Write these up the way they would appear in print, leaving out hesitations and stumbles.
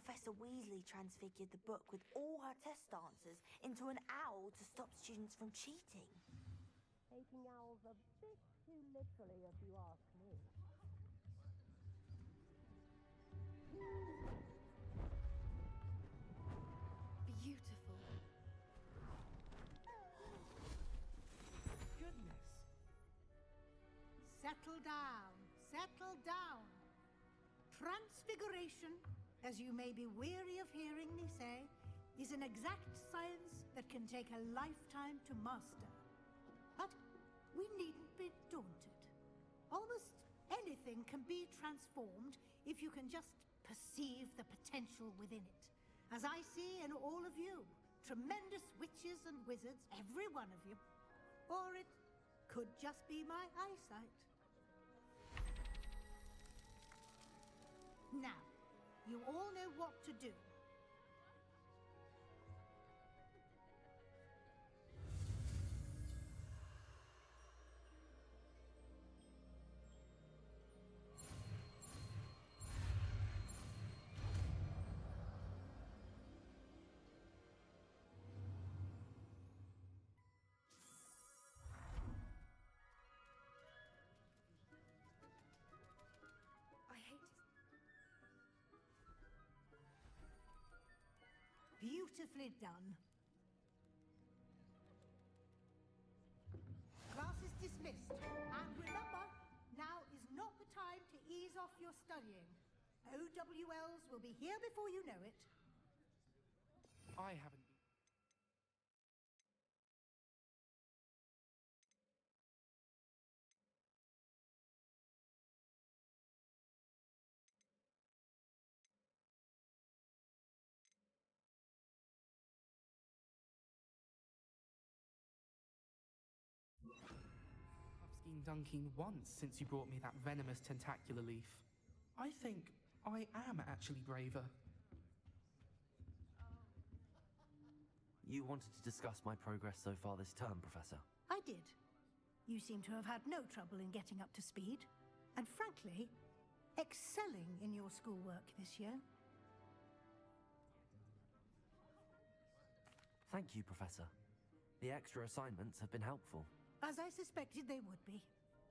Professor Weasley transfigured the book with all her test answers into an owl to stop students from cheating. Taking owls a bit too literally, if you ask me. Beautiful. Goodness. Settle down. Settle down. Transfiguration, as you may be weary of hearing me say, is an exact science that can take a lifetime to master. But we needn't be daunted. Almost anything can be transformed if you can just perceive the potential within it. As I see in all of you, tremendous witches and wizards, every one of you. Or it could just be my eyesight. Now, you all know what to do. I hate to... Beautifully done. Class is dismissed. And remember, now is not the time to ease off your studying. OWLs will be here before you know it. I haven't been... I've skiing dunking once since you brought me that venomous tentacular leaf. I think I am actually braver. You wanted to discuss my progress so far this term, Professor. I did. You seem to have had no trouble in getting up to speed. And frankly, excelling in your schoolwork this year. Thank you, Professor. The extra assignments have been helpful. As I suspected they would be.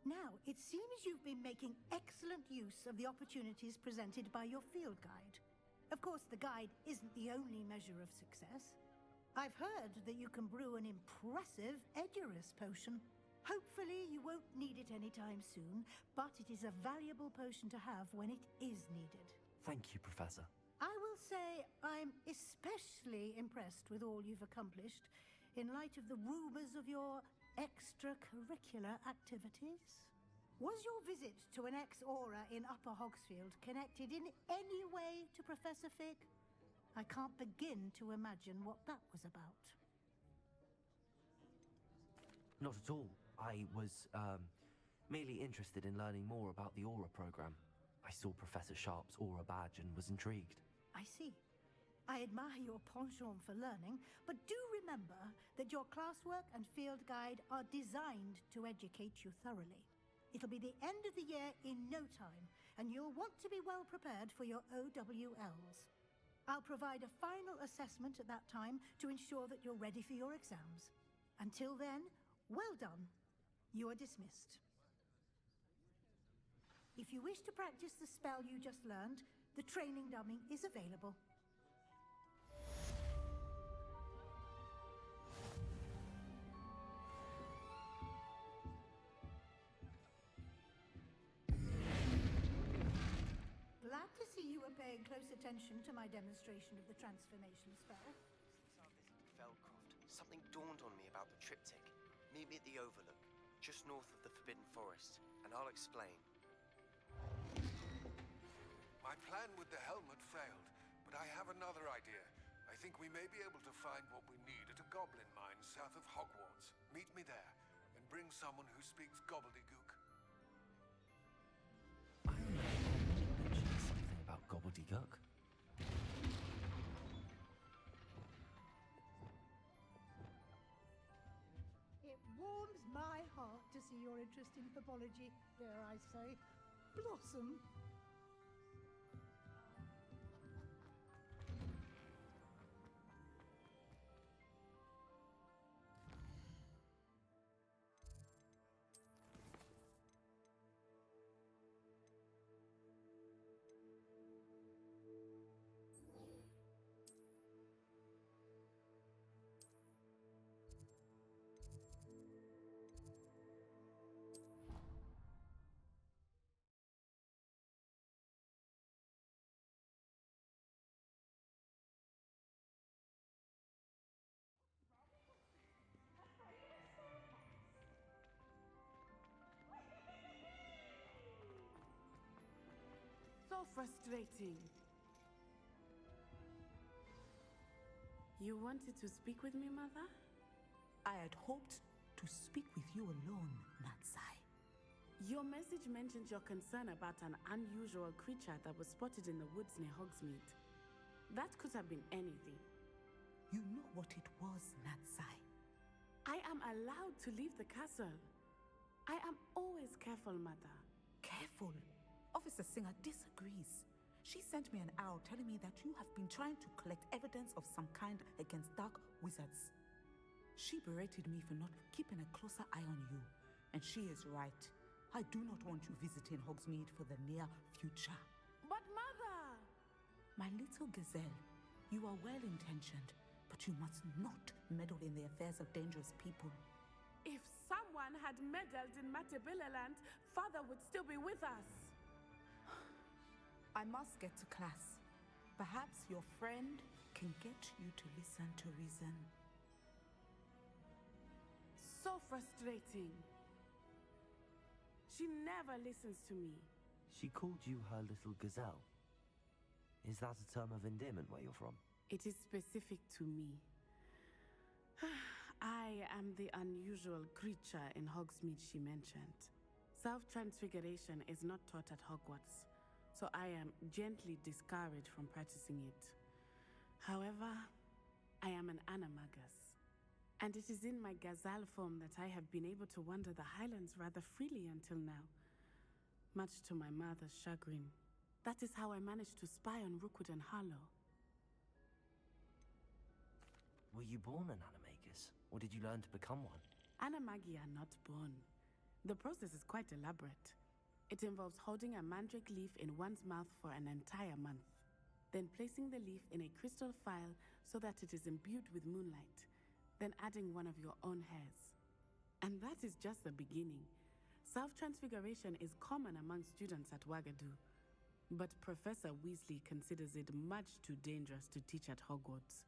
Now, it seems you've been making excellent use of the opportunities presented by your field guide. Of course, the guide isn't the only measure of success. I've heard that you can brew an impressive Edurus potion. Hopefully, you won't need it anytime soon, but it is a valuable potion to have when it is needed. Thank you, Professor. I will say I'm especially impressed with all you've accomplished in light of the rumors of your extracurricular activities. Was your visit to an ex-aura in Upper Hogsfield connected in any way to Professor Fig? I can't begin to imagine what that was about. Not at all. I was, merely interested in learning more about the Aura program. I saw Professor Sharp's Aura badge and was intrigued. I see. I admire your penchant for learning, but do remember that your classwork and field guide are designed to educate you thoroughly. It'll be the end of the year in no time, and you'll want to be well prepared for your OWLs. I'll provide a final assessment at that time to ensure that you're ready for your exams. Until then, well done. You are dismissed. If you wish to practice the spell you just learned, the training dummy is available. Glad to see you were paying close attention to my demonstration of the transformation spell. Since our visit to Felcroft, something dawned on me about the triptych. Meet me at the Overlook, just north of the Forbidden Forest, and I'll explain. My plan with the helmet failed, but I have another idea. I think we may be able to find what we need at a goblin mine south of Hogwarts. Meet me there, and bring someone who speaks gobbledygook. I remember mentioning something about gobbledygook. It warms my heart to see your interest in pathology, dare I say, blossom. so frustrating. You wanted to speak with me, Mother? I had hoped to speak with you alone, Natsai. Your message mentioned your concern about an unusual creature that was spotted in the woods near Hogsmeade. That could have been anything. You know what it was, Natsai. I am allowed to leave the castle. I am always careful, Mother. Careful. Officer Singer disagrees. She sent me an owl telling me that you have been trying to collect evidence of some kind against dark wizards. She berated me for not keeping a closer eye on you, and she is right. I do not want you visiting Hogsmeade for the near future. But Mother! My little gazelle, you are well-intentioned, but you must not meddle in the affairs of dangerous people. If someone had meddled in Matabeleland, Father would still be with us. I must get to class. Perhaps your friend can get you to listen to reason. So frustrating. She never listens to me. She called you her little gazelle. Is that a term of endearment where you're from? It is specific to me. I am the unusual creature in Hogsmeade she mentioned. Self-transfiguration is not taught at Hogwarts, so I am gently discouraged from practicing it. However, I am an animagus, and it is in my gazelle form that I have been able to wander the Highlands rather freely until now, much to my mother's chagrin. That is how I managed to spy on Rookwood and Harlow. Were you born an animagus, or did you learn to become one? Animagi are not born. The process is quite elaborate. It involves holding a mandrake leaf in one's mouth for an entire month, then placing the leaf in a crystal phial so that it is imbued with moonlight, then adding one of your own hairs. And that is just the beginning. Self-transfiguration is common among students at Wagadu, but Professor Weasley considers it much too dangerous to teach at Hogwarts.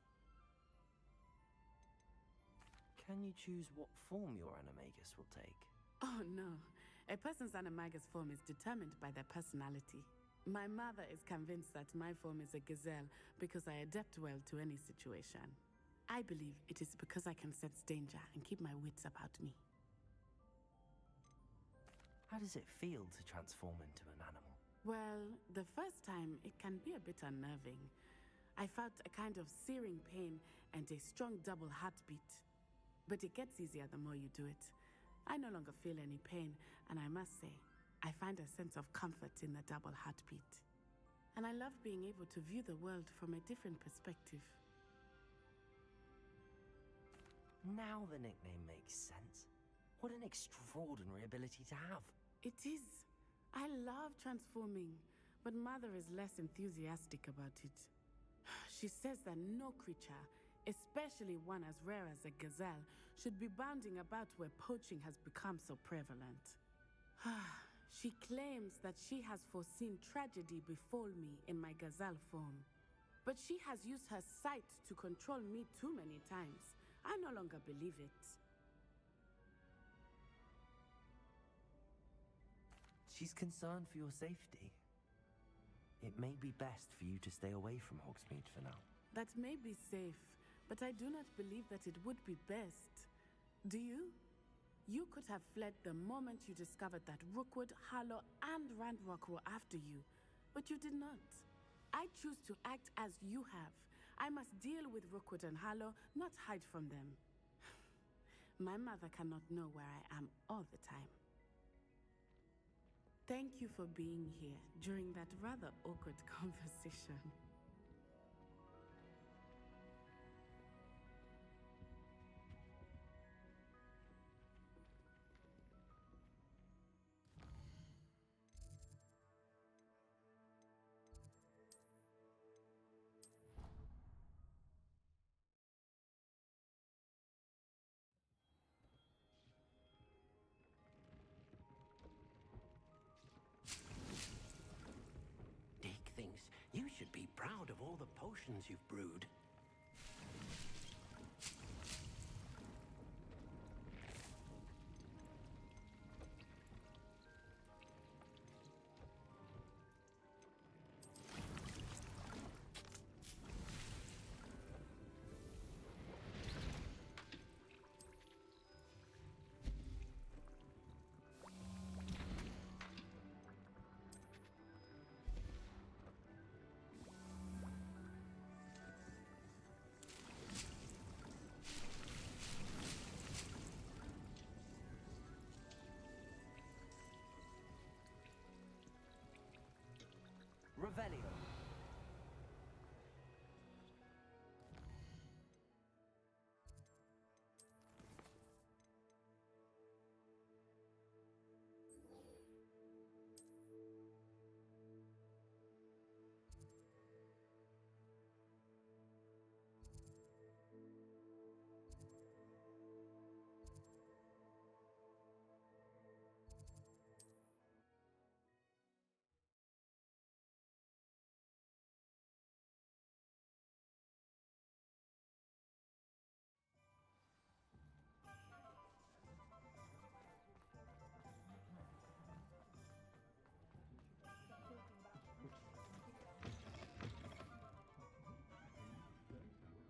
Can you choose what form your animagus will take? Oh no, a person's animagus form is determined by their personality. My mother is convinced that my form is a gazelle because I adapt well to any situation. I believe it is because I can sense danger and keep my wits about me. How does it feel to transform into an animal? Well, the first time it can be a bit unnerving. I felt a kind of searing pain and a strong double heartbeat. But it gets easier the more you do it. I no longer feel any pain, and I must say, I find a sense of comfort in the double heartbeat. And I love being able to view the world from a different perspective. Now the nickname makes sense. What an extraordinary ability to have. It is. I love transforming, but Mother is less enthusiastic about it. She says that no creature, especially one as rare as a gazelle, should be bounding about where poaching has become so prevalent. She claims that she has foreseen tragedy befall me in my gazelle form. But she has used her sight to control me too many times. I no longer believe it. She's concerned for your safety. It may be best for you to stay away from Hogsmeade for now. That may be safe, but I do not believe that it would be best. Do you? You could have fled the moment you discovered that Rookwood, Harlow, and Ranrock were after you, but you did not. I choose to act as you have. I must deal with Rookwood and Harlow, not hide from them. My mother cannot know where I am all the time. Thank you for being here during that rather awkward conversation. You should be proud of all the potions you've brewed. Revelio.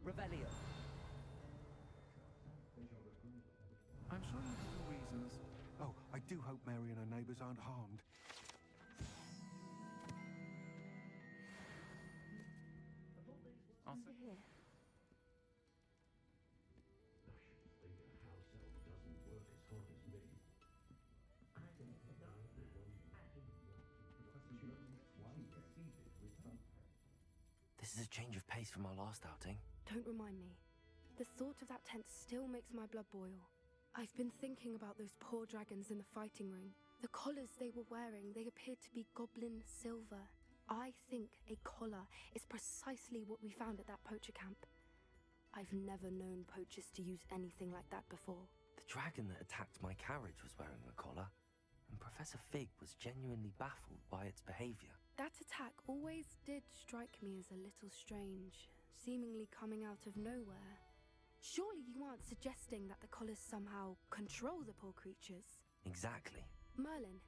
Revelio. I'm sure you have your reasons. Oh, I do hope Mary and her neighbours aren't harmed. This is a change of pace from our last outing. Don't remind me. The thought of that tent still makes my blood boil. I've been thinking about those poor dragons in the fighting ring. The collars they were wearing, they appeared to be goblin silver. I think a collar is precisely what we found at that poacher camp. I've never known poachers to use anything like that before. The dragon that attacked my carriage was wearing a collar, and Professor Fig was genuinely baffled by its behavior. That attack always did strike me as a little strange, seemingly coming out of nowhere. Surely you aren't suggesting that the collars somehow control the poor creatures? Exactly. Merlin,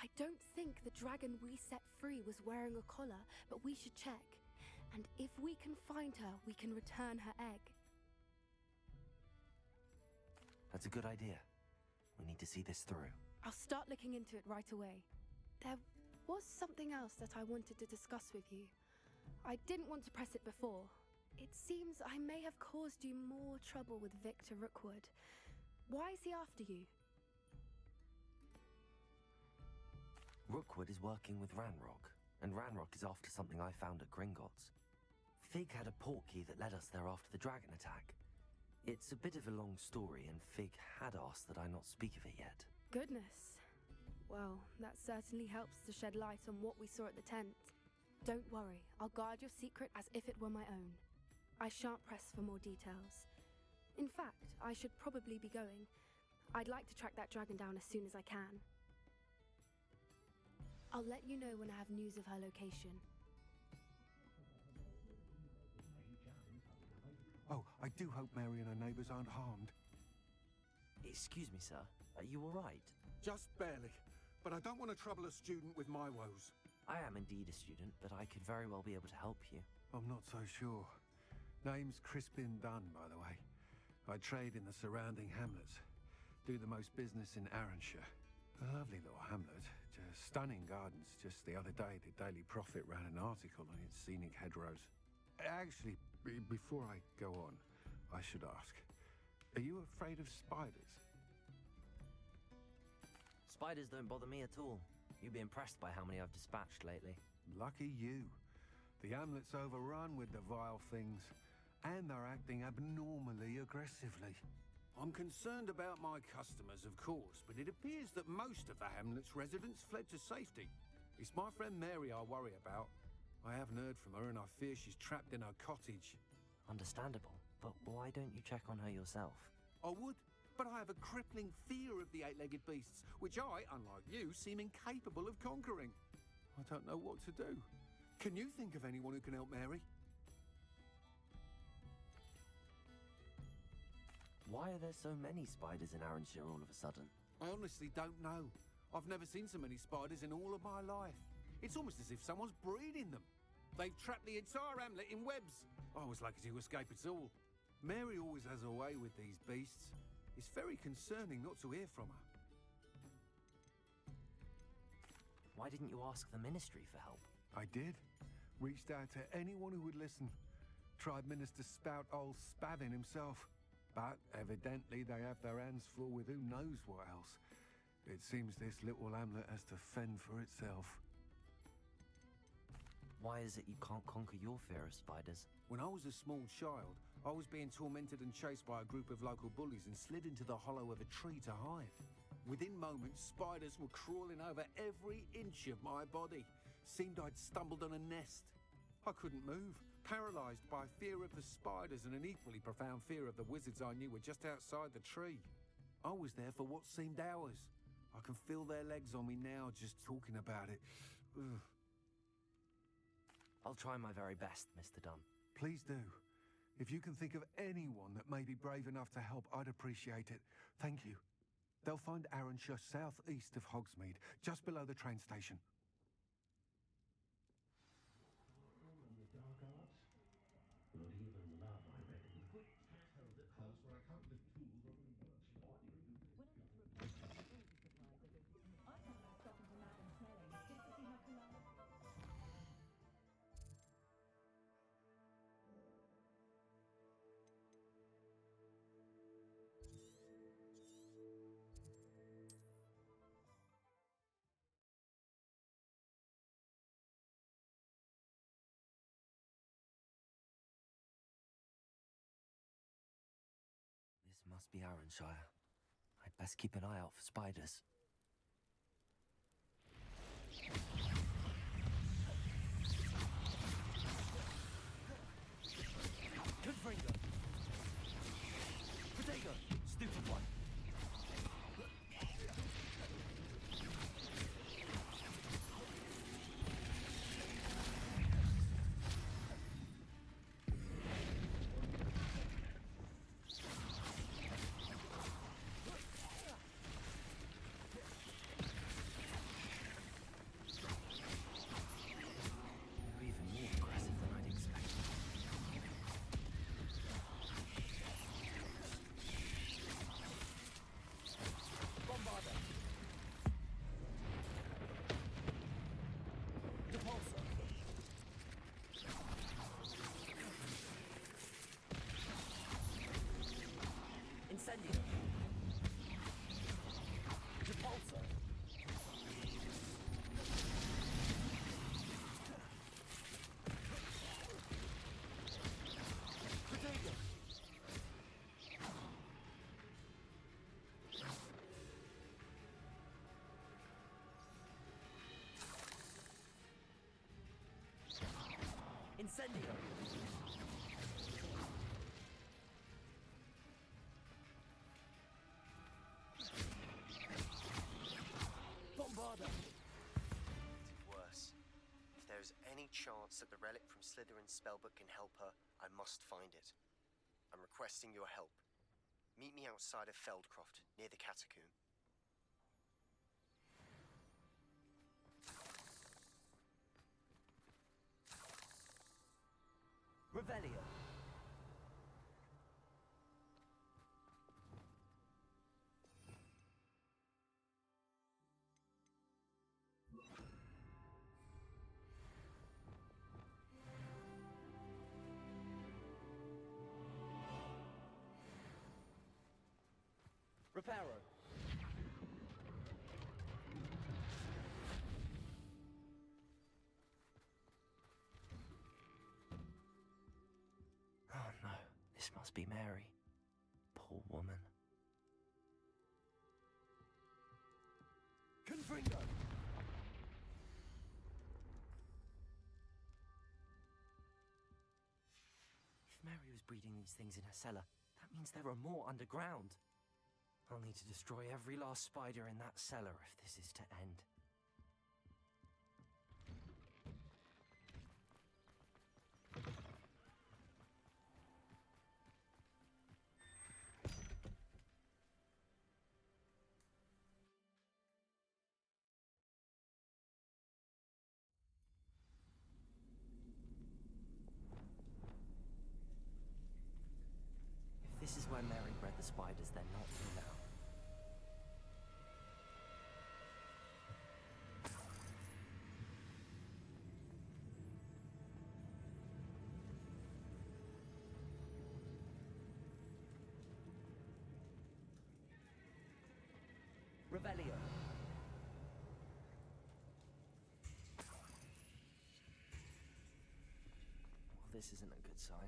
I don't think the dragon we set free was wearing a collar, but we should check. And if we can find her, we can return her egg. That's a good idea. We need to see this through. I'll start looking into it right away. There was something else that I wanted to discuss with you. I didn't want to press it before. It seems I may have caused you more trouble with Victor Rookwood. Why is he after you? Rookwood is working with Ranrock, and Ranrock is after something I found at Gringotts. Fig had a portkey that led us there after the dragon attack. It's a bit of a long story, and Fig had asked that I not speak of it yet. Goodness. Well, that certainly helps to shed light on what we saw at the tent. Don't worry, I'll guard your secret as if it were my own. I shan't press for more details. In fact, I should probably be going. I'd like to track that dragon down as soon as I can. I'll let you know when I have news of her location. Oh, I do hope Mary and her neighbours aren't harmed. Excuse me, sir. Are you all right? Just barely. But I don't want to trouble a student with my woes. I am indeed a student, but I could very well be able to help you. I'm not so sure. Name's Crispin Dunn, by the way. I trade in the surrounding hamlets. Do the most business in Arranshire. A lovely little hamlet. Just stunning gardens. Just the other day, the Daily Prophet ran an article on its scenic hedgerows. Actually, before I go on, I should ask. Are you afraid of spiders? Spiders don't bother me at all. You'd be impressed by how many I've dispatched lately. Lucky you. The hamlet's overrun with the vile things, and they're acting abnormally aggressively. I'm concerned about my customers, of course, but it appears that most of the hamlet's residents fled to safety. It's my friend Mary I worry about. I haven't heard from her, and I fear she's trapped in her cottage. Understandable, but why don't you check on her yourself? I would, but I have a crippling fear of the eight-legged beasts, which I, unlike you, seem incapable of conquering. I don't know what to do. Can you think of anyone who can help Mary? Why are there so many spiders in Arranshire all of a sudden? I honestly don't know. I've never seen so many spiders in all of my life. It's almost as if someone's breeding them. They've trapped the entire hamlet in webs. I was lucky to escape it all. Mary always has a way with these beasts. It's very concerning not to hear from her. Why didn't you ask the ministry for help? I did. Reached out to anyone who would listen. Tried Minister Spout old Spavin himself. But evidently they have their hands full with who knows what else. It seems this little hamlet has to fend for itself. Why is it you can't conquer your fear of spiders? When I was a small child, I was being tormented and chased by a group of local bullies and slid into the hollow of a tree to hide. Within moments, spiders were crawling over every inch of my body. Seemed I'd stumbled on a nest. I couldn't move, paralysed by fear of the spiders and an equally profound fear of the wizards I knew were just outside the tree. I was there for what seemed hours. I can feel their legs on me now just talking about it. Ugh. I'll try my very best, Mr. Dunn. Please do. If you can think of anyone that may be brave enough to help, I'd appreciate it. Thank you. They'll find Arrowshire southeast of Hogsmeade, just below the train station. This must be Arrowshire. I'd best keep an eye out for spiders. Confringo! Protego! Stupid one! Incendio. Repulsor. Protego. Incendio. Worse. If there is any chance that the relic from Slytherin's spellbook can help her, I must find it. I'm requesting your help. Meet me outside of Feldcroft, near the catacomb. Revelio. Reparo. Oh no, this must be Mary. Poor woman. Confringo! If Mary was breeding these things in her cellar, that means there are more underground. I'll need to destroy every last spider in that cellar if this is to end. If this is where Mary bred the spiders, they're not here now. Revelio. This isn't a good sign.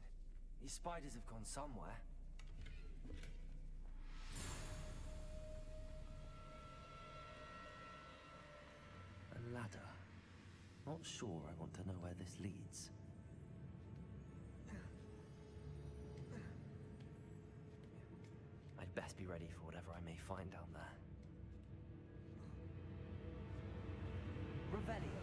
These spiders have gone somewhere. A ladder. Not sure I want to know where this leads. I'd best be ready for whatever I may find down there. Revelio.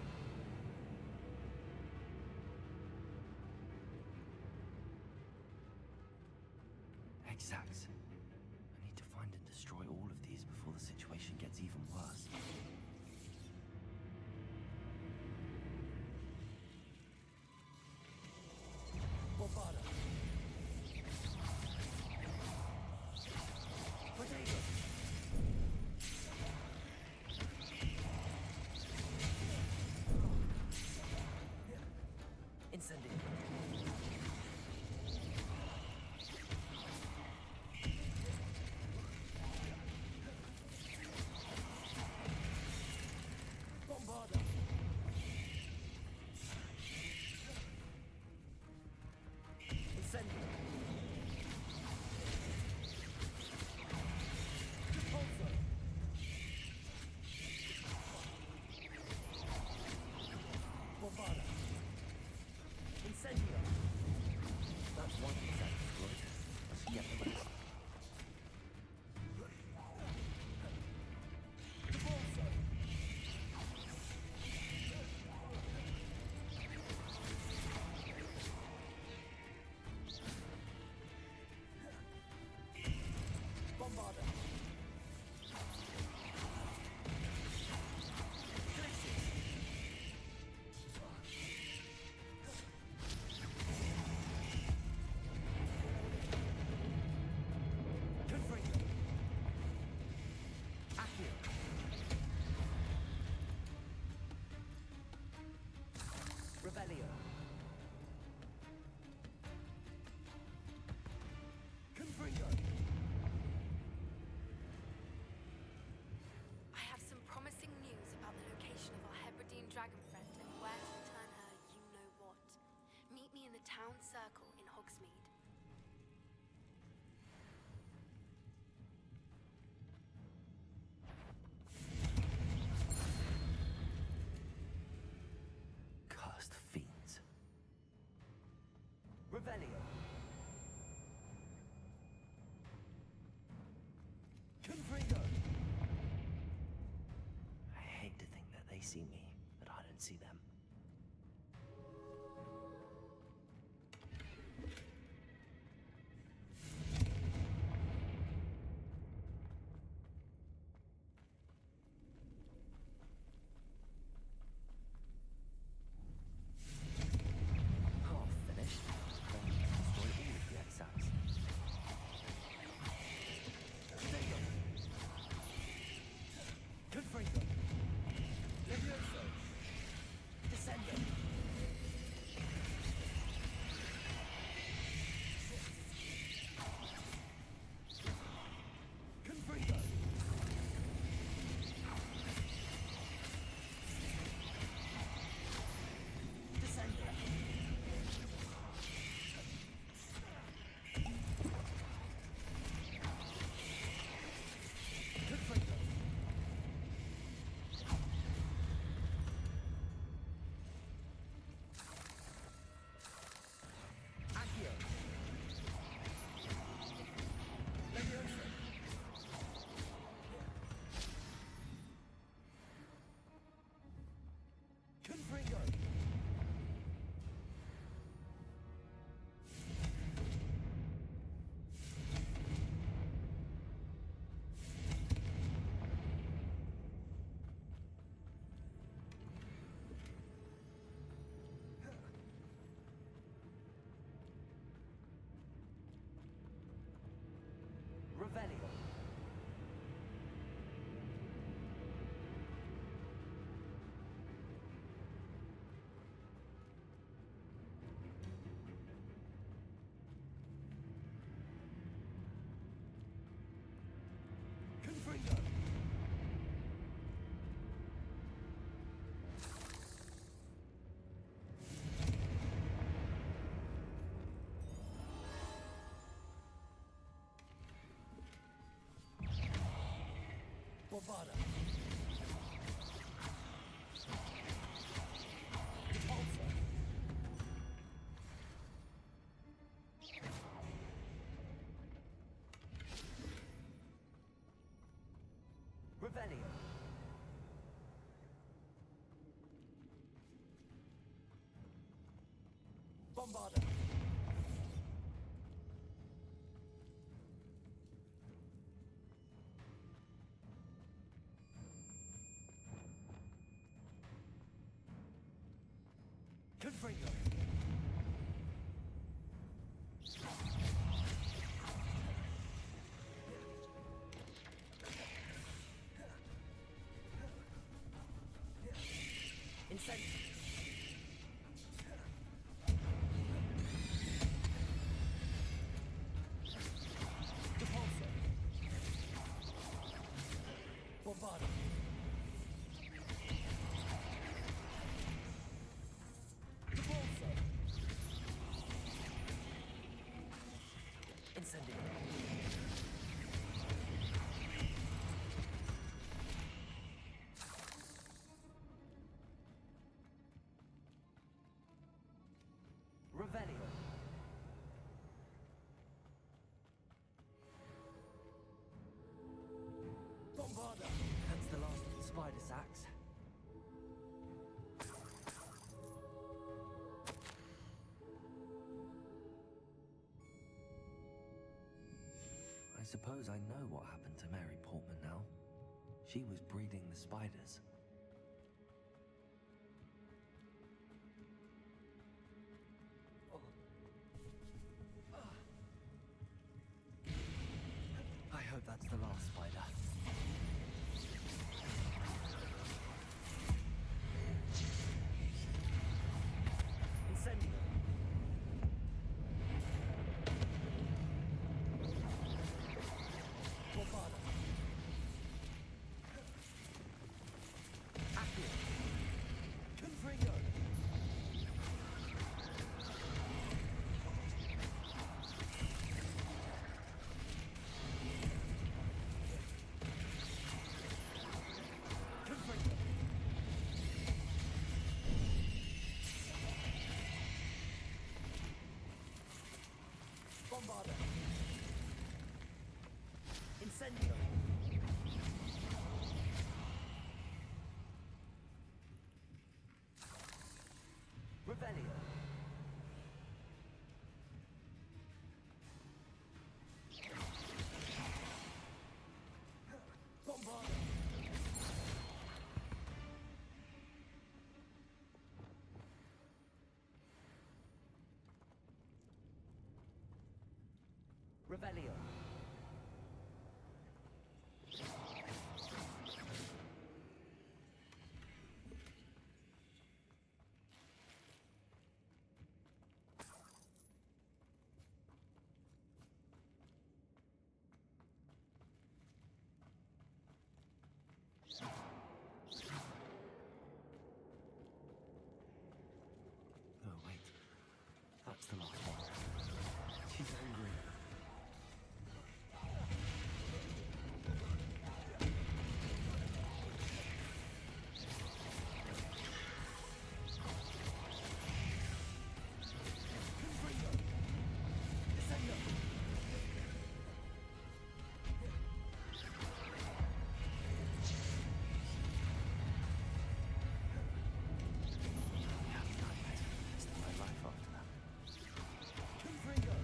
Exact. I need to find and destroy all of these before the situation gets even worse. Bombarda. Potato. Incendio. Bombarda. Incendio. Repulsor. Bombarda. Incendio. That's one exact destroyed. Let's get the rest. Repulsor. Bombarda. Glitches. Confringo. Accio. Revelio. Confringo. I have some promising news about the location of our Hebridean dragon friend and where to return her you-know-what. Meet me in the town circle in Hogsmeade. Cursed fiends. Revelio. Confringo. I hate to think that they see me, but I don't see them. Half finished. Then destroy all of the exacts. Potato. Confringo. Levioso. Descendo. Confringo. Descendo. Confringo. Accio. Levioso. Confringo. Revelio. Confringo. Bombarda. Repulsor. Revelio. Bombarda. Confringo. Incendio. Repulsor. Bombarda. Repulsor. Incendio. Revelio. Bombarda. That's the last of the spider sacks. I suppose I know what happened to Mary Portman now. She was breeding the spiders. I hope that's the last spider. Incendio. Bombarda. Accio. Confringo. Confringo. Bombarda. Incendio. Revelio. Bombarda. Revelio. Oh, wait. That's the last one. She's angry. Confringo. Descendo. My life after that. Confringo.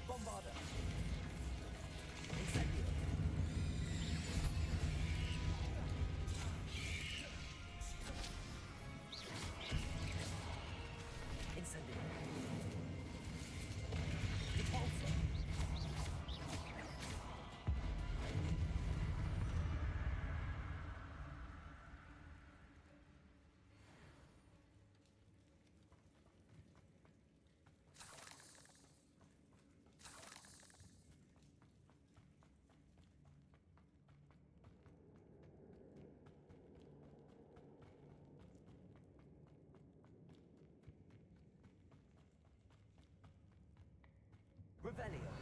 Bombarda. Incendio. Incendio. Repulsor. Revelio.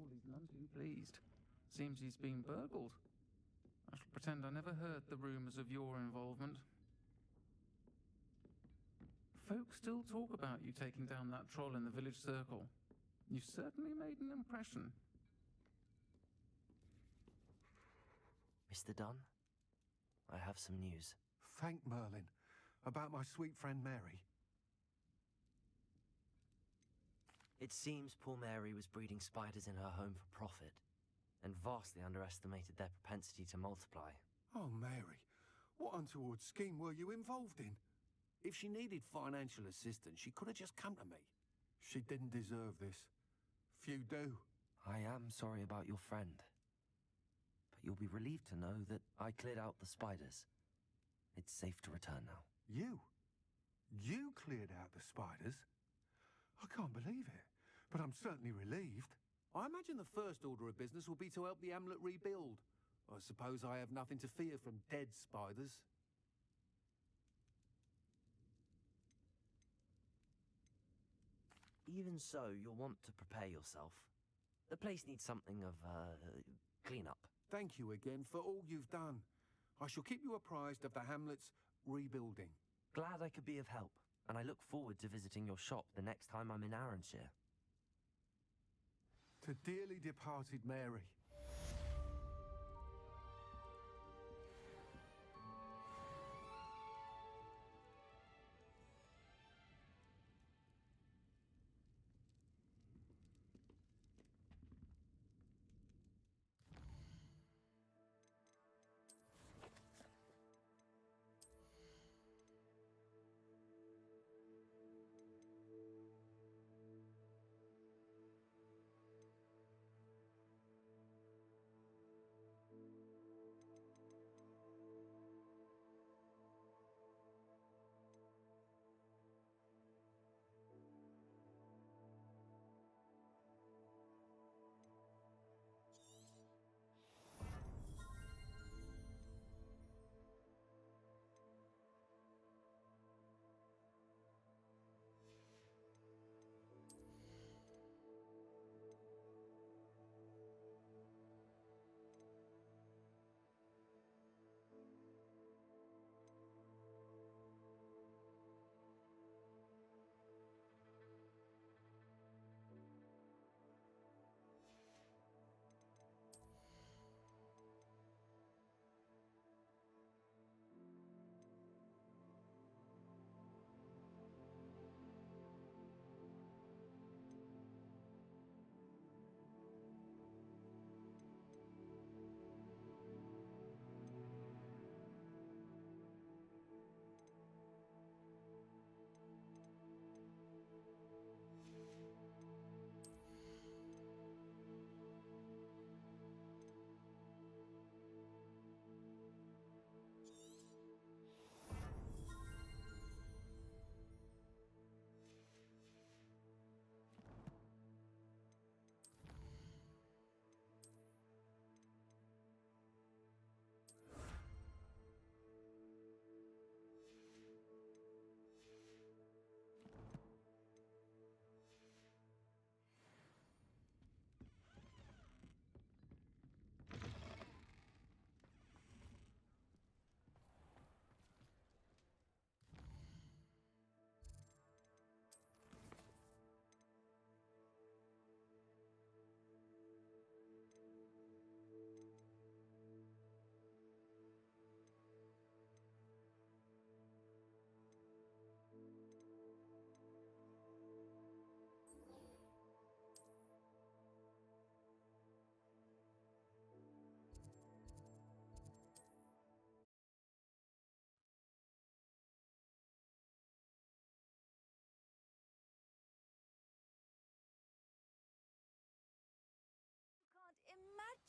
all, he's none too pleased. Seems he's been burgled. I shall pretend I never heard the rumours of your involvement. Folk still talk about you taking down that troll in the village circle. You certainly made an impression. Mr. Dunn, I have some news. Thank Merlin. About my sweet friend Mary. It seems poor Mary was breeding spiders in her home for profit, and vastly underestimated their propensity to multiply. Oh, Mary, what untoward scheme were you involved in? If she needed financial assistance, she could have just come to me. She didn't deserve this. Few do. I am sorry about your friend, but you'll be relieved to know that I cleared out the spiders. It's safe to return now. You? You cleared out the spiders? I can't believe it, but I'm certainly relieved. I imagine the first order of business will be to help the amulet rebuild. I suppose I have nothing to fear from dead spiders. Even so, you'll want to prepare yourself. The place needs something of, clean-up. Thank you again for all you've done. I shall keep you apprised of the hamlet's rebuilding. Glad I could be of help, and I look forward to visiting your shop the next time I'm in Arranshire. To dearly departed Mary.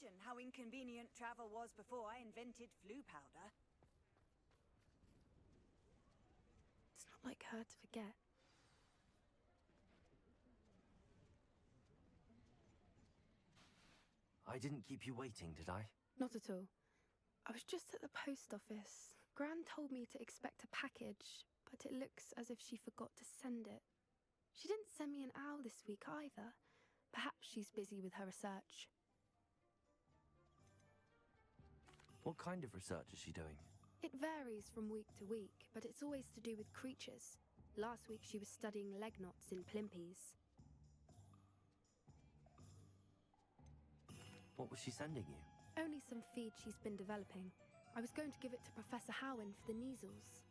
Imagine how inconvenient travel was before I invented flu powder. It's not like her to forget. I didn't keep you waiting, did I? Not at all. I was just at the post office. Gran told me to expect a package, but it looks as if she forgot to send it. She didn't send me an owl this week either. Perhaps she's busy with her research. What kind of research is she doing? It varies from week to week, but it's always to do with creatures. Last week she was studying leg knots in plimpies. What was she sending you? Only some feed she's been developing. I was going to give it to Professor Howin for the measles.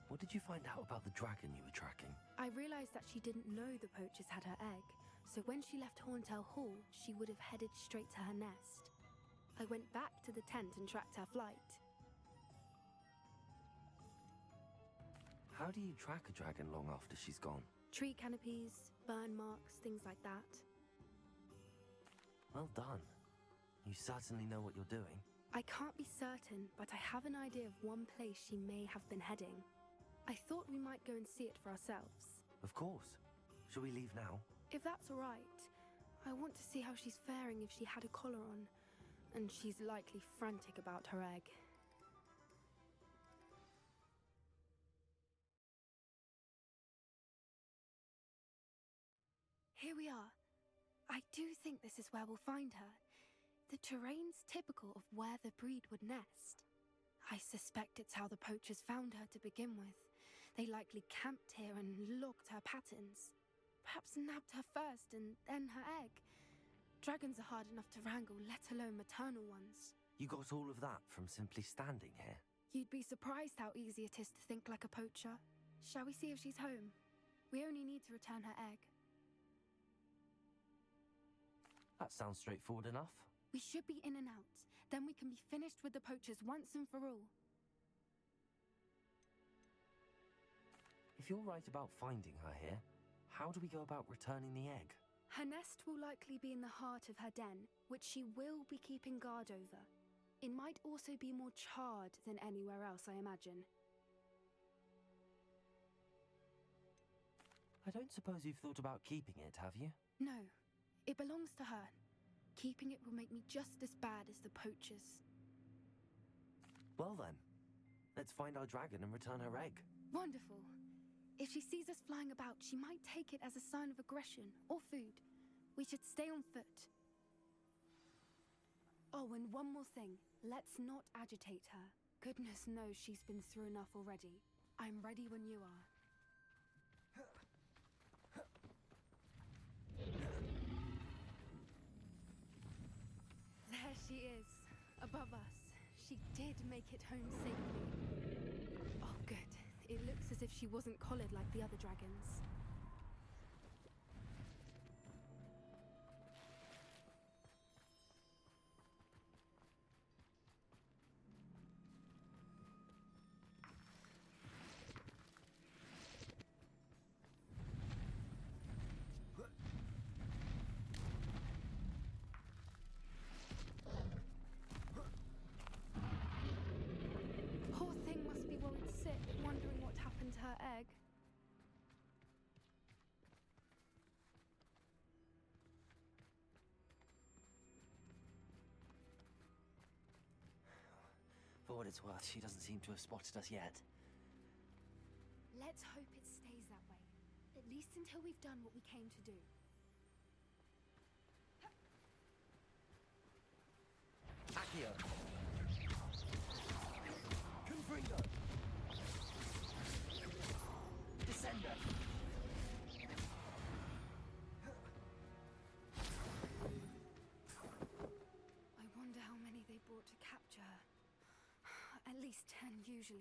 What did you find out about the dragon you were tracking? I realized that she didn't know the poachers had her egg, so when she left Horntail Hall, she would have headed straight to her nest. I went back to the tent and tracked her flight. How do you track a dragon long after she's gone? Tree canopies, burn marks, things like that. Well done. You certainly know what you're doing. I can't be certain, but I have an idea of one place she may have been heading. I thought we might go and see it for ourselves. Of course. Shall we leave now? If that's all right. I want to see how she's faring if she had a collar on. And she's likely frantic about her egg. Here we are. I do think this is where we'll find her. The terrain's typical of where the breed would nest. I suspect it's how the poachers found her to begin with. They likely camped here and logged her patterns. Perhaps nabbed her first and then her egg. Dragons are hard enough to wrangle, let alone maternal ones. You got all of that from simply standing here? You'd be surprised how easy it is to think like a poacher. Shall we see if she's home? We only need to return her egg. That sounds straightforward enough. We should be in and out. Then we can be finished with the poachers once and for all. If you're right about finding her here, how do we go about returning the egg? Her nest will likely be in the heart of her den, which she will be keeping guard over. It might also be more charred than anywhere else, I imagine. I don't suppose you've thought about keeping it, have you? No, it belongs to her. Keeping it will make me just as bad as the poachers. Well then, let's find our dragon and return her egg. Wonderful. If she sees us flying about, she might take it as a sign of aggression or food. We should stay on foot. Oh, and one more thing. Let's not agitate her. Goodness knows she's been through enough already. I'm ready when you are. There she is, above us. She did make it home safely. Oh, good. It looks as if she wasn't collared like the other dragons. Poor thing must be worried sick, wondering what happened to her egg. For what it's worth, she doesn't seem to have spotted us yet. Let's hope it stays that way. At least until we've done what we came to do. Accio! Confringo! Descender! I wonder how many they brought to capture her. At least 10 usually.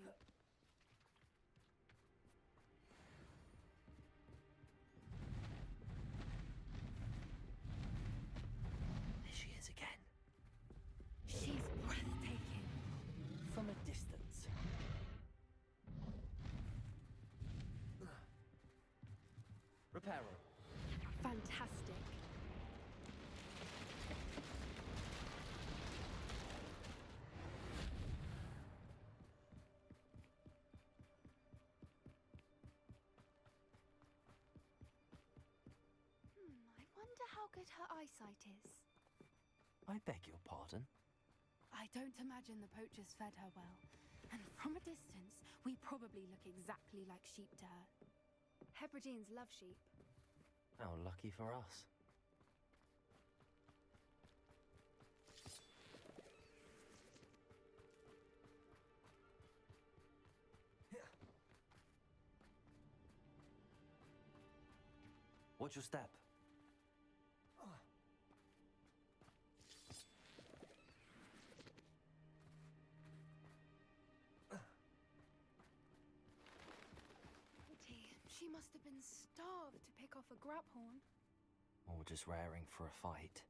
There she is again. She's breathtaking. From a distance. Reparo. Fantastic. I wonder how good her eyesight is. I beg your pardon? I don't imagine the poachers fed her well. And from a distance, we probably look exactly like sheep to her. Hebrideans love sheep. How lucky for us. Watch your step. Pity. She must have been starved to pick off a grabhorn. Or just raring for a fight.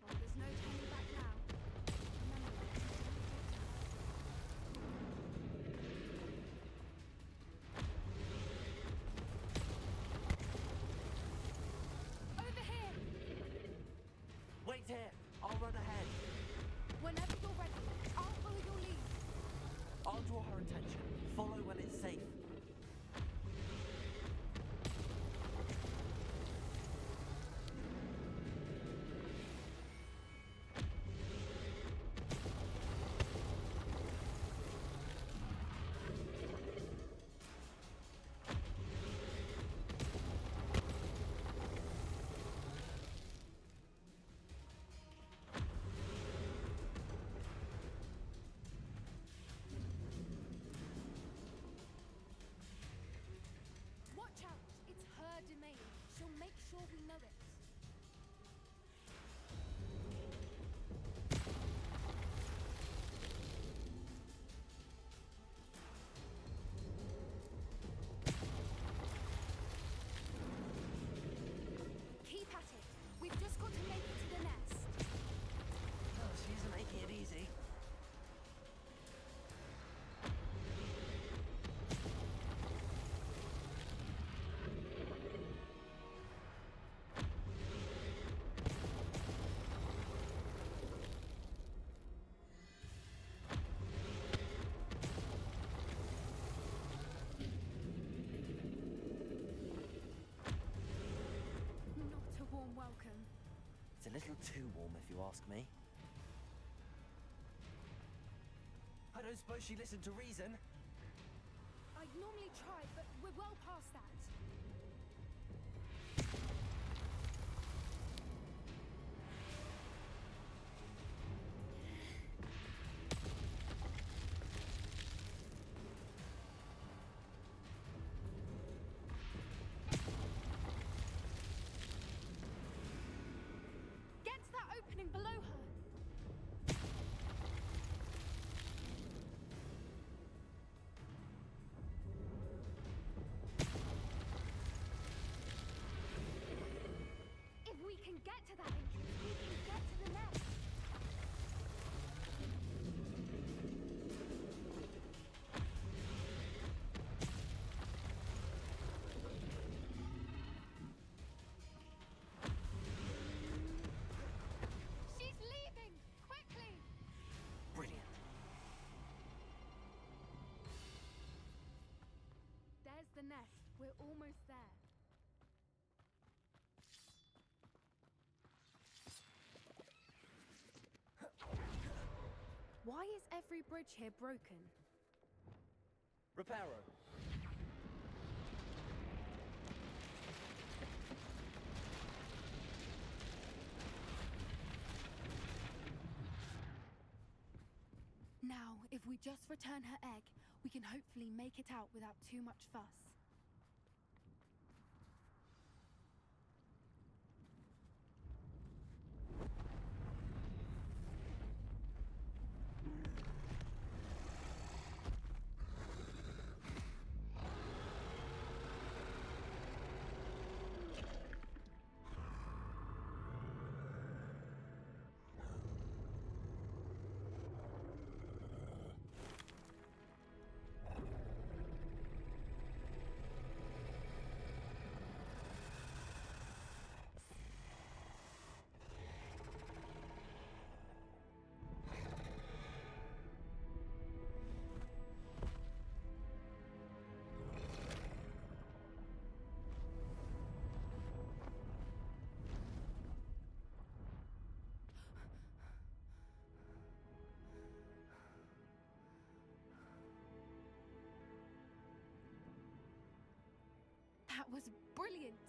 Well, there's no turning back now. Remember, over here! Wait here! I'll run ahead. Whenever you're ready, I'll follow your lead. I'll draw her attention. Follow when it's safe. Watch out! It's her domain. She'll make sure we know it. Keep at it. We've just got to make it to the nest. Oh, she isn't making it easy. Not a warm welcome. It's a little too warm, if you ask me. I don't suppose she listened to reason. I'd normally try, but we're well past that. Get to that opening below her. If we can get to that entrance, we can get to the nest. She's leaving! Quickly! Brilliant. There's the nest. We're almost there. Why is every bridge here broken? Reparo. Now, if we just return her egg, we can hopefully make it out without too much fuss. was brilliant.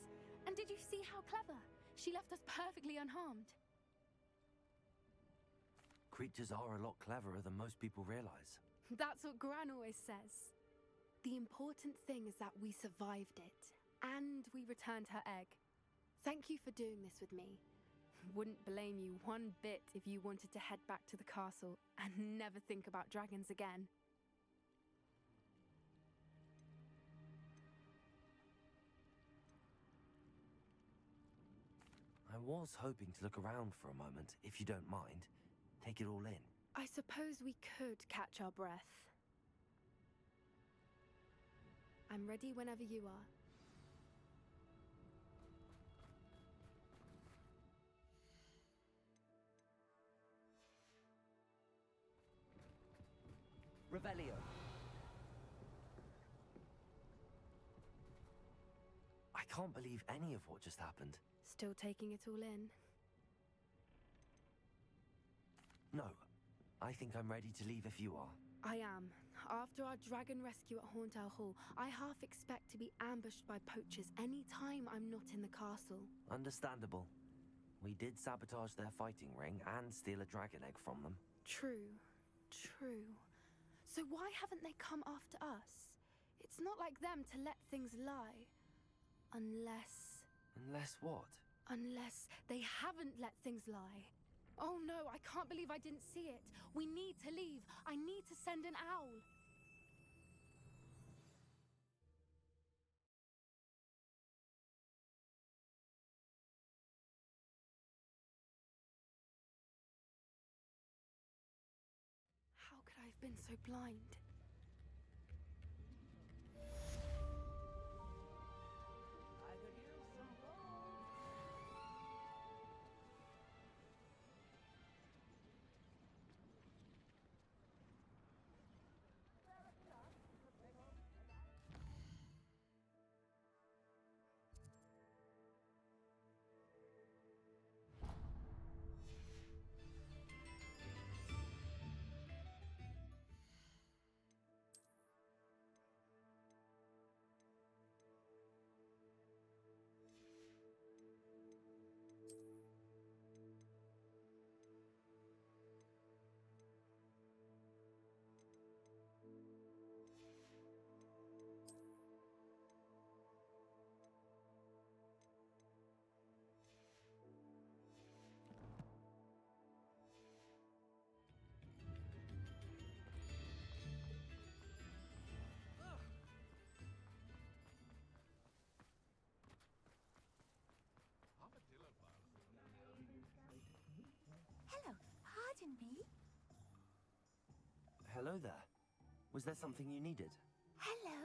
And did you see how clever? She left us perfectly unharmed. Creatures are a lot cleverer than most people realize. That's what Gran always says. The important thing is that we survived it, and we returned her egg. Thank you for doing this with me. Wouldn't blame you one bit if you wanted to head back to the castle and never think about dragons again. I was hoping to look around for a moment, if you don't mind. Take it all in. I suppose we could catch our breath. I'm ready whenever you are. Revelio. I can't believe any of what just happened. Still taking it all in? No. I think I'm ready to leave if you are. I am. After our dragon rescue at Hauntel Hall, I half expect to be ambushed by poachers any time I'm not in the castle. Understandable. We did sabotage their fighting ring and steal a dragon egg from them. True. True. So why haven't they come after us? It's not like them to let things lie. Unless... Unless what? Unless they haven't let things lie. Oh no, I can't believe I didn't see it. We need to leave. I need to send an owl. How could I have been so blind? Hello, pardon me. Hello there. Was there something you needed? Hello,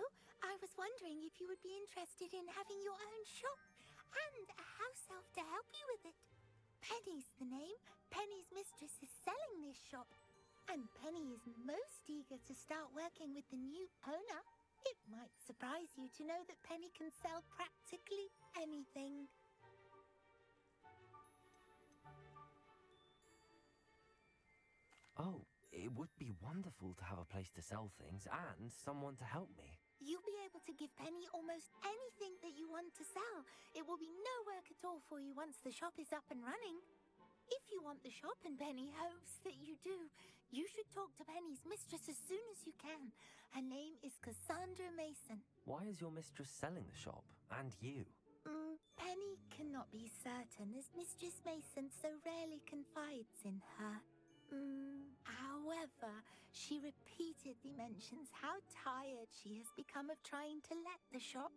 I was wondering if you would be interested in having your own shop and a house elf to help you with it. Penny's the name. Penny's mistress is selling this shop, and Penny is most eager to start working with the new owner. It might surprise you to know that Penny can sell practically anything. Oh, it would be wonderful to have a place to sell things and someone to help me. You'll be able to give Penny almost anything that you want to sell. It will be no work at all for you once the shop is up and running. If you want the shop and Penny hopes that you do, you should talk to Penny's mistress as soon as you can. Her name is Cassandra Mason. Why is your mistress selling the shop? And you? Penny cannot be certain, as Mistress Mason so rarely confides in her. However, she repeatedly mentions how tired she has become of trying to let the shop.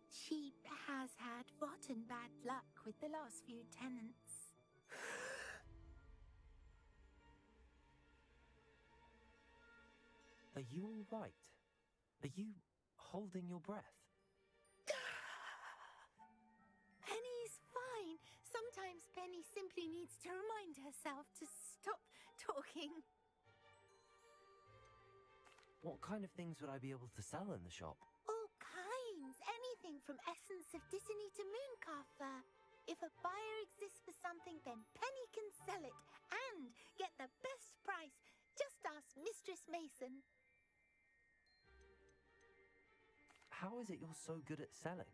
She has had rotten bad luck with the last few tenants. Are you all right? Are you holding your breath? Penny's fine. Sometimes Penny simply needs to remind herself to stop talking. What kind of things would I be able to sell in the shop? All kinds. Anything from essence of Disney to mooncalf fur. If a buyer exists for something, then Penny can sell it and get the best price. Just ask Mistress Mason. How is it you're so good at selling?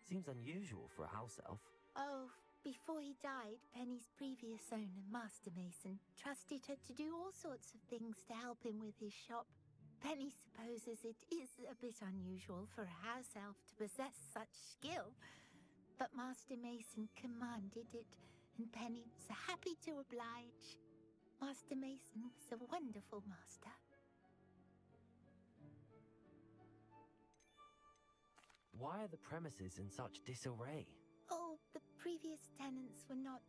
Seems unusual for a house elf. Oh, before he died, Penny's previous owner, Master Mason, trusted her to do all sorts of things to help him with his shop. Penny supposes it is a bit unusual for a house elf to possess such skill, but Master Mason commanded it, and Penny was happy to oblige. Master Mason was a wonderful master. Why are the premises in such disarray? Oh, the previous tenants were not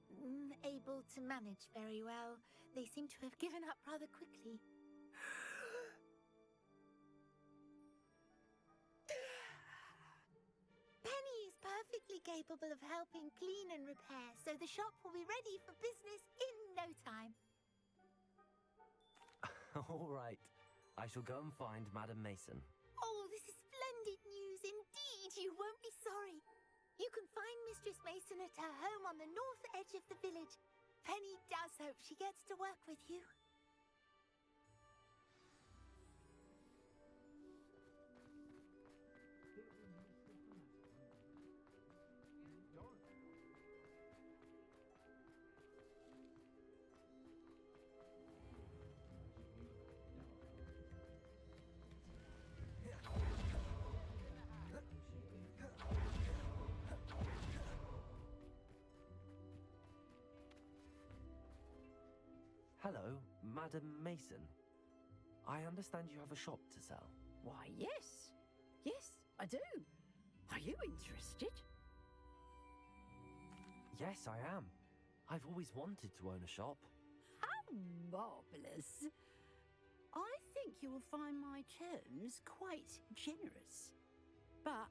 able to manage very well. They seem to have given up rather quickly. Penny is perfectly capable of helping clean and repair, so the shop will be ready for business in no time. All right. I shall go and find Madam Mason. Oh, this is splendid news indeed. You won't be sorry. You can find Mistress Mason at her home on the north edge of the village. Penny does hope she gets to work with you. Hello, Madam Mason. I understand you have a shop to sell. Why, yes. Yes, I do. Are you interested? Yes, I am. I've always wanted to own a shop. How marvellous. I think you will find my terms quite generous. But,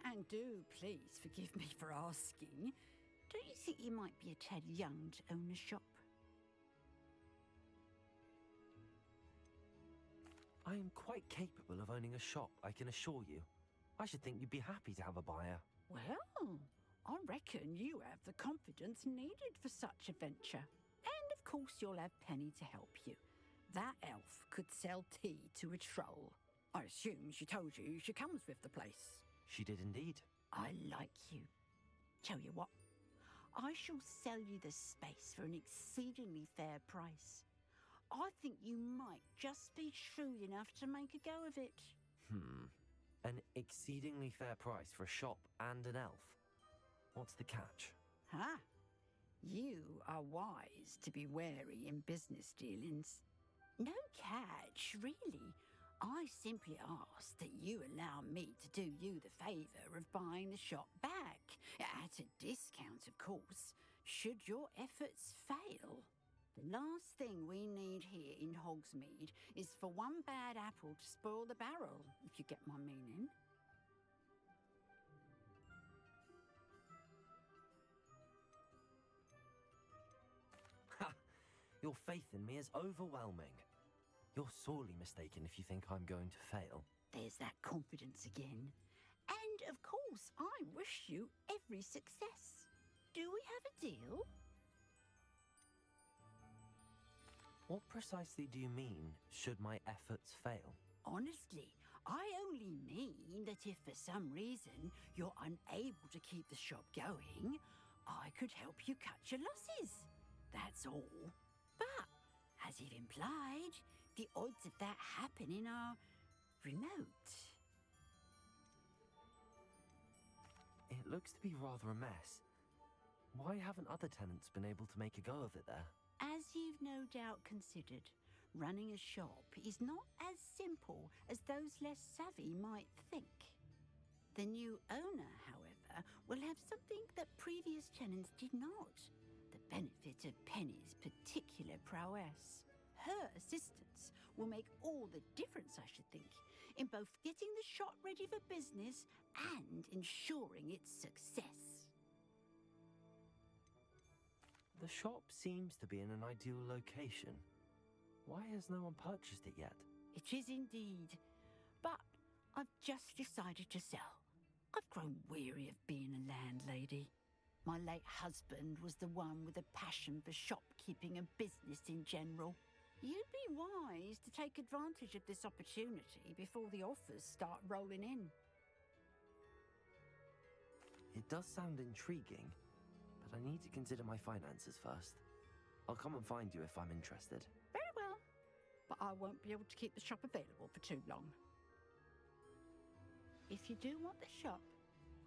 and do please forgive me for asking, don't you think you might be a tad young to own a shop? I am quite capable of owning a shop, I can assure you. I should think you'd be happy to have a buyer. Well, I reckon you have the confidence needed for such a venture. And of course you'll have Penny to help you. That elf could sell tea to a troll. I assume she told you she comes with the place. She did indeed. I like you. Tell you what, I shall sell you the space for an exceedingly fair price. I think you might just be shrewd enough to make a go of it. An exceedingly fair price for a shop and an elf. What's the catch? Ah, you are wise to be wary in business dealings. No catch, really. I simply ask that you allow me to do you the favour of buying the shop back. At a discount, of course, should your efforts fail. The last thing we need here in Hogsmeade is for one bad apple to spoil the barrel, if you get my meaning. Ha! Your faith in me is overwhelming. You're sorely mistaken if you think I'm going to fail. There's that confidence again. And, of course, I wish you every success. Do we have a deal? What precisely do you mean, should my efforts fail? Honestly, I only mean that if for some reason you're unable to keep the shop going, I could help you cut your losses. That's all. But, as you've implied, the odds of that happening are remote. It looks to be rather a mess. Why haven't other tenants been able to make a go of it there? As you've no doubt considered, running a shop is not as simple as those less savvy might think. The new owner, however, will have something that previous tenants did not. The benefit of Penny's particular prowess. Her assistance will make all the difference, I should think, in both getting the shop ready for business and ensuring its success. The shop seems to be in an ideal location. Why has no one purchased it yet? It is indeed. But I've just decided to sell. I've grown weary of being a landlady. My late husband was the one with a passion for shopkeeping and business in general. You'd be wise to take advantage of this opportunity before the offers start rolling in. It does sound intriguing, but I need to consider my finances first. I'll come and find you if I'm interested. Very well, but I won't be able to keep the shop available for too long. If you do want the shop,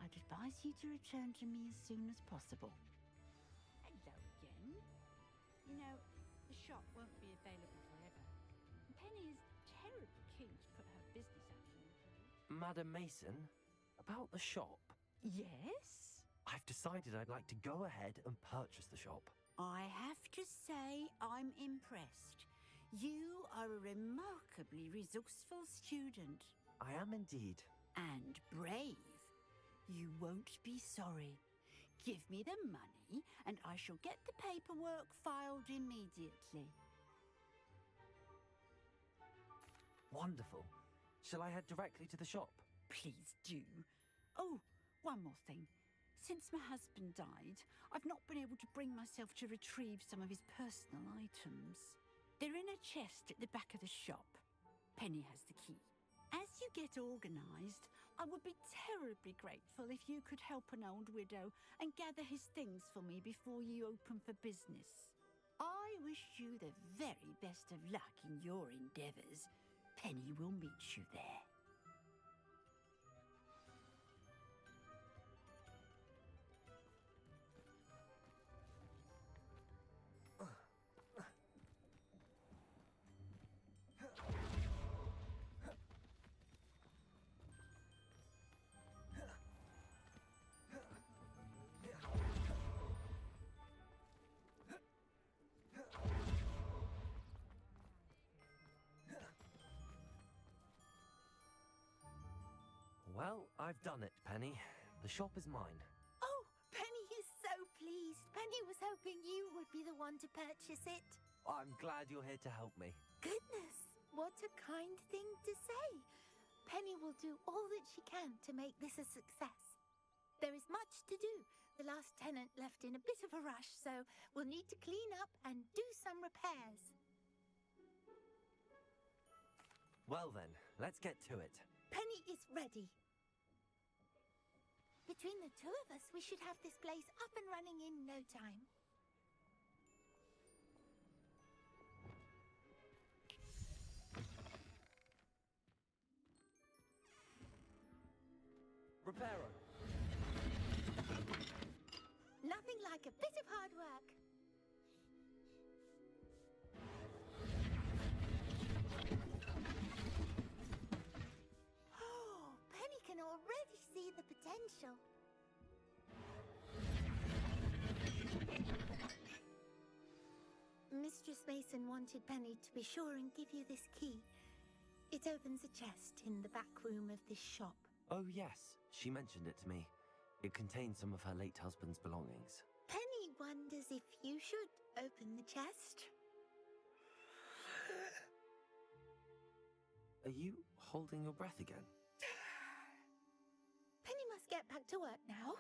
I'd advise you to return to me as soon as possible. Hello again. You know, the shop won't be available forever. Penny is terribly keen to put her business out on the trade. Madam Mason, about the shop. Yes? I've decided I'd like to go ahead and purchase the shop. I have to say I'm impressed. You are a remarkably resourceful student. I am indeed. And brave. You won't be sorry. Give me the money, and I shall get the paperwork filed immediately. Wonderful. Shall I head directly to the shop? Please do. Oh, one more thing. Since my husband died, I've not been able to bring myself to retrieve some of his personal items. They're in a chest at the back of the shop. Penny has the key. As you get organised, I would be terribly grateful if you could help an old widow and gather his things for me before you open for business. I wish you the very best of luck in your endeavours. Penny will meet you there. Well, I've done it, Penny. The shop is mine. Oh, Penny is so pleased. Penny was hoping you would be the one to purchase it. I'm glad you're here to help me. Goodness, what a kind thing to say. Penny will do all that she can to make this a success. There is much to do. The last tenant left in a bit of a rush, so we'll need to clean up and do some repairs. Well then, let's get to it. Penny is ready. Between the two of us, we should have this place up and running in no time. Reparo. Nothing like a bit of hard work. Oh, Penny can already see the potential. Mistress Mason wanted Penny to be sure and give you this key. It opens a chest in the back room of this shop. Oh yes, she mentioned it to me. It contains some of her late husband's belongings. Penny wonders if you should open the chest. Are you holding your breath again? Penny must get back to work now.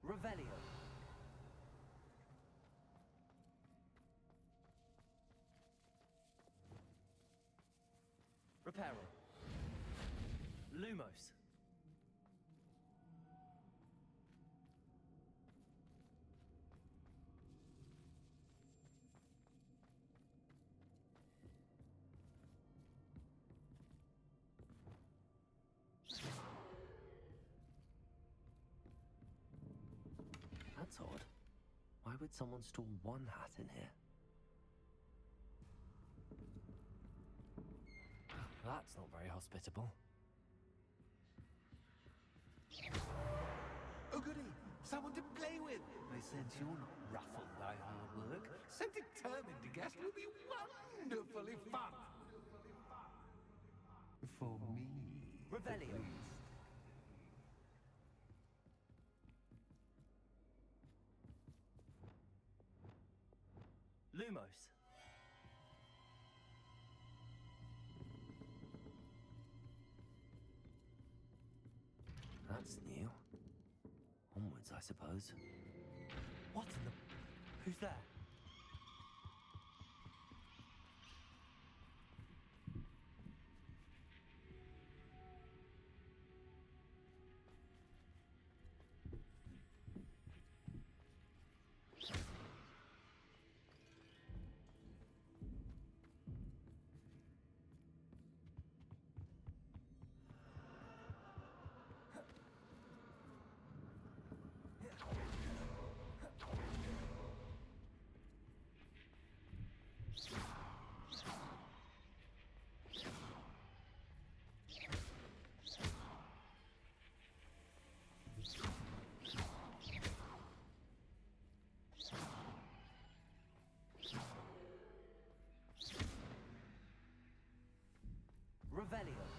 Revelio. Reparo. Lumos. That's odd. Why would someone store one hat in here? That's not very hospitable. Oh, goody! Someone to play with! I sense you're not ruffled by hard work. So determined to guess will be wonderfully fun! For me. Revelio. Lumos. That's new. Onwards, I suppose. What in the... Who's there? Revelio.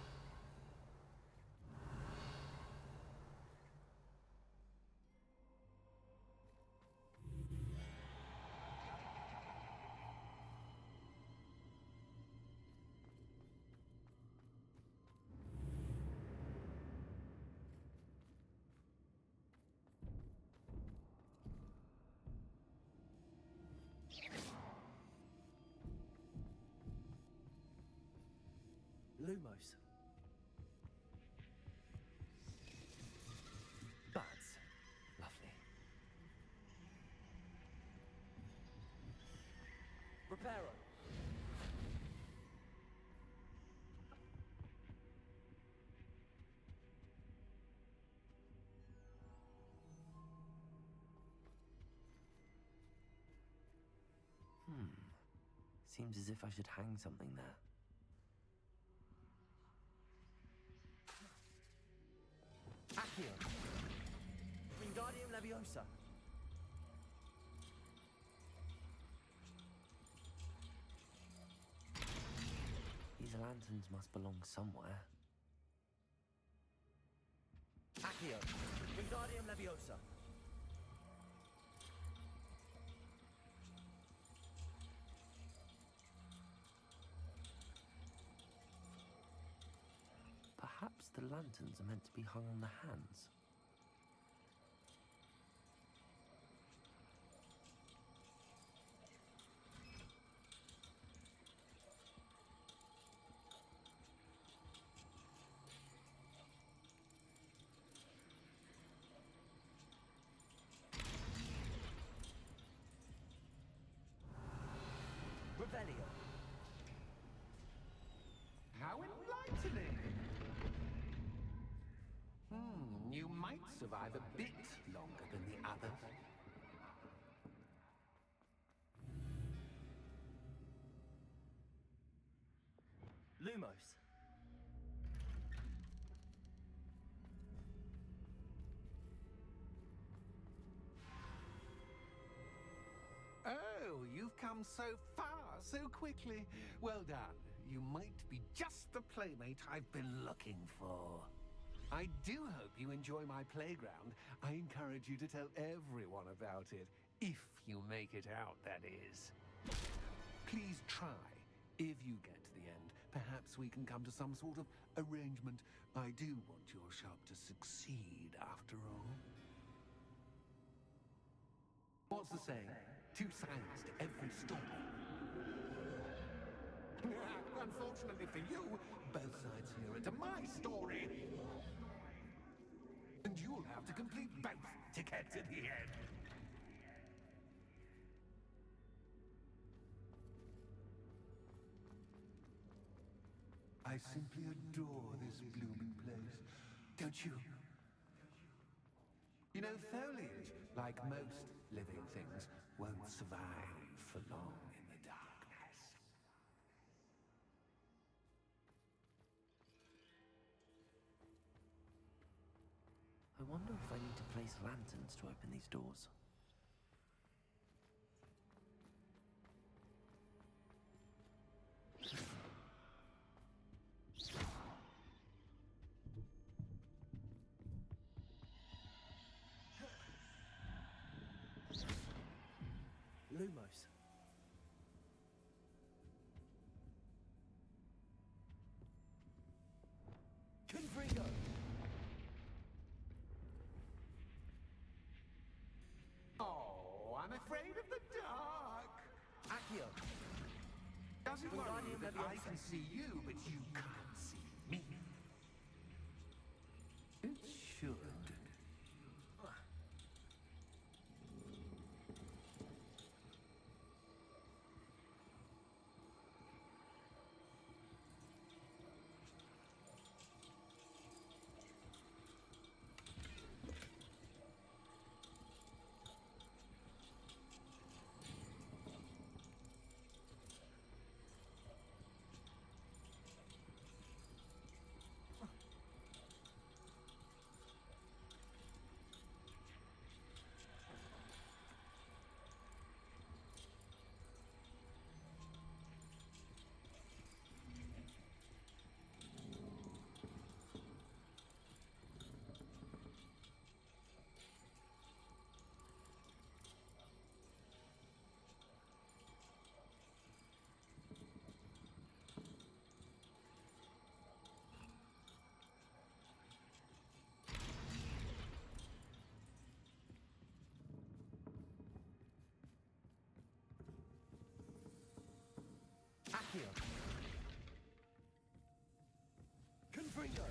Lumos. Buds. Lovely. Reparo. Seems as if I should hang something there. Accio. Wingardium Leviosa. These lanterns must belong somewhere. Accio. Wingardium Leviosa. Perhaps the lanterns are meant to be hung on the hands. Revelio. How enlightening! You might survive a bit longer than the others. Lumos. Oh, you've come so far so quickly. Well done. You might be just the playmate I've been looking for. I do hope you enjoy my playground. I encourage you to tell everyone about it. If you make it out, that is. Please try. If you get to the end, perhaps we can come to some sort of arrangement. I do want your shop to succeed, after all. What's the saying? Two sides to every story. Unfortunately for you, both sides here are to my story. And you'll have to complete both to get to the end. I simply adore this blooming place. Don't you? You You know, foliage, like most living things, won't survive for long in the darkness. I wonder if I need to place lanterns to open these doors. Lumos. Confringo! Oh, I'm afraid of the dark. Accio! Does it worry you Wingardium that I Leviosa. can see you, but you can't see me? It should. Accio! Confringo!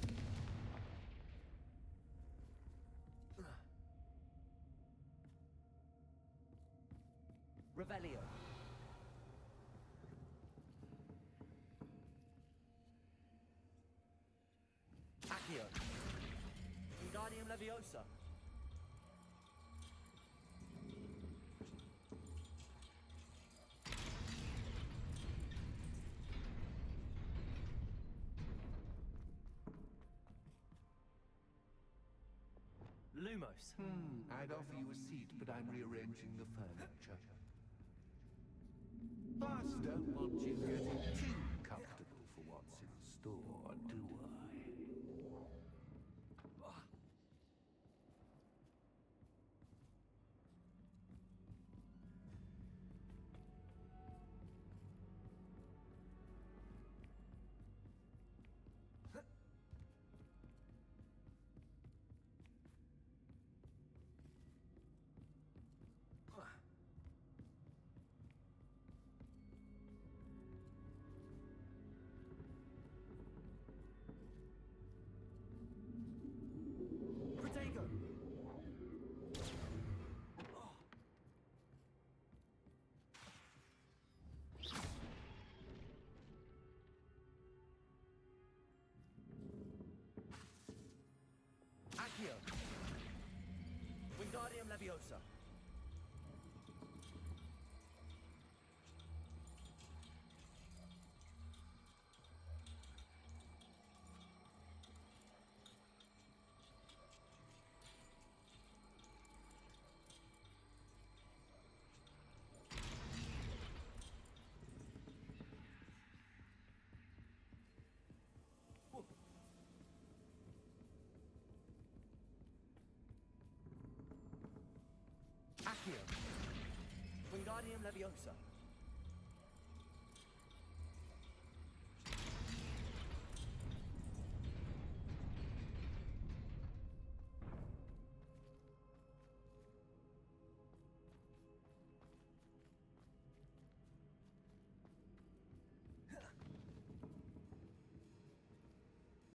Revelio! Accio! Wingardium Leviosa! Lumos. I'd offer you a seat, but I'm rearranging the furniture. Plus, don't want you getting too comfortable for what's in store, do I? Protego! Accio! Wingardium Leviosa! Accio! Wingardium Leviosa!